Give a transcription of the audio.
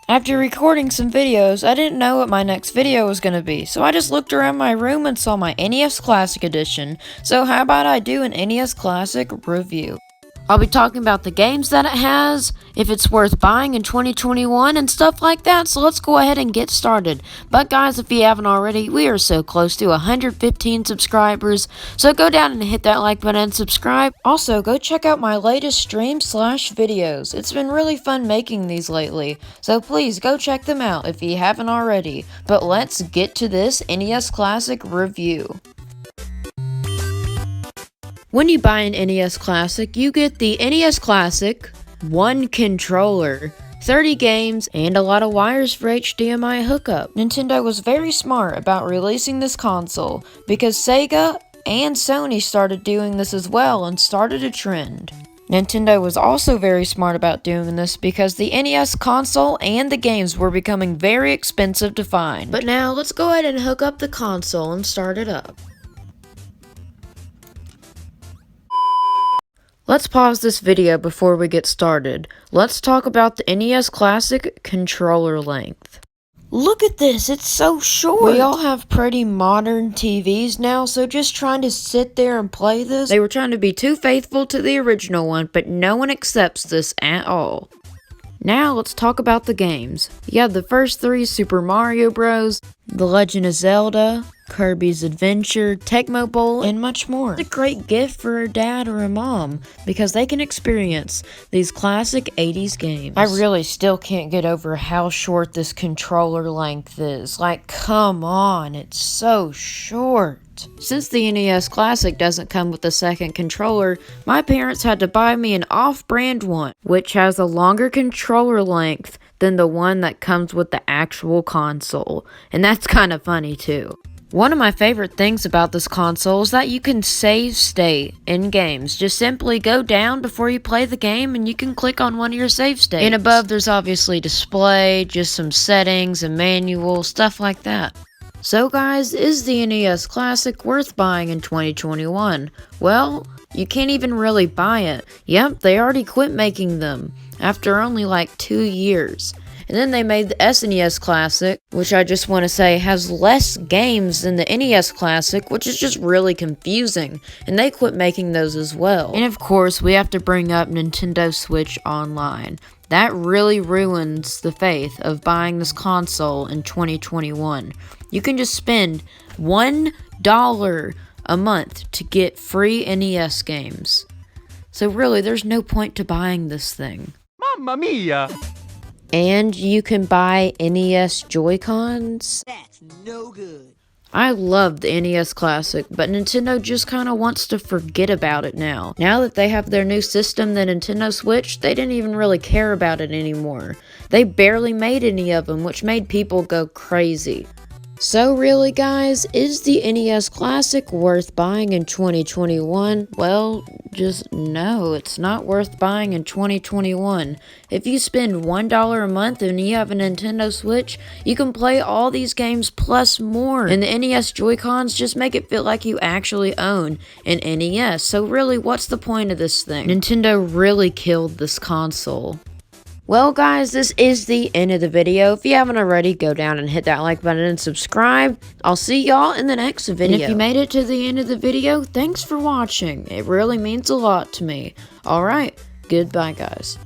After recording some videos, I didn't know what my next video was going to be, so I just looked around my room and saw my NES Classic edition. So how about I do an NES Classic review? I'll be talking about the games that it has, if it's worth buying in 2021, and stuff like that, so let's go ahead and get started. But guys, if you haven't already, we are so close to 115 subscribers, so go down and hit that like button and subscribe. Also, go check out my latest stream/videos. It's been really fun making these lately, so please go check them out if you haven't already. But let's get to this NES Classic review. When you buy an NES Classic, you get the NES Classic, one controller, 30 games, and a lot of wires for HDMI hookup. Nintendo was very smart about releasing this console, because Sega and Sony started doing this as well and started a trend. Nintendo was also very smart about doing this because the NES console and the games were becoming very expensive to find. But now, let's go ahead and hook up the console and start it up. Let's pause this video before we get started. Let's talk about the NES Classic controller length. Look at this, it's so short! We all have pretty modern TVs now, so just trying to sit there and play this. They were trying to be too faithful to the original one, but no one accepts this at all. Now let's talk about the games. You have the first three: Super Mario Bros., The Legend of Zelda, Kirby's Adventure, Tecmo Bowl, and much more. It's a great gift for a dad or a mom because they can experience these classic 80s games. I really still can't get over how short this controller length is. Like, come on, it's so short. Since the NES Classic doesn't come with a second controller, my parents had to buy me an off-brand one, which has a longer controller length than the one that comes with the actual console. And that's kind of funny too. One of my favorite things about this console is that you can save state in games. Just simply go down before you play the game and you can click on one of your save states. And above there's obviously display, just some settings and manual, stuff like that. So guys, is the NES Classic worth buying in 2021? Well, you can't even really buy it. Yep, they already quit making them after only like 2 years. And then they made the SNES Classic, which I just want to say has less games than the NES Classic, which is just really confusing. And they quit making those as well. And of course, we have to bring up Nintendo Switch Online. That really ruins the faith of buying this console in 2021. You can just spend $1 a month to get free NES games. So really, there's no point to buying this thing. Mamma mia! And you can buy NES Joy-Cons. That's no good. I love the NES Classic, but Nintendo just kind of wants to forget about it now. Now that they have their new system, the Nintendo Switch, they didn't even really care about it anymore. They barely made any of them, which made people go crazy. So really guys, is the NES Classic worth buying in 2021? Well, just no, it's not worth buying in 2021. If you spend $1 a month and you have a Nintendo Switch, you can play all these games plus more. And the NES Joy-Cons just make it feel like you actually own an NES. So really, what's the point of this thing? Nintendo really killed this console. Well guys, this is the end of the video. If you haven't already, go down and hit that like button and subscribe. I'll see y'all in the next video. And if you made it to the end of the video, thanks for watching. It really means a lot to me. Alright, goodbye guys.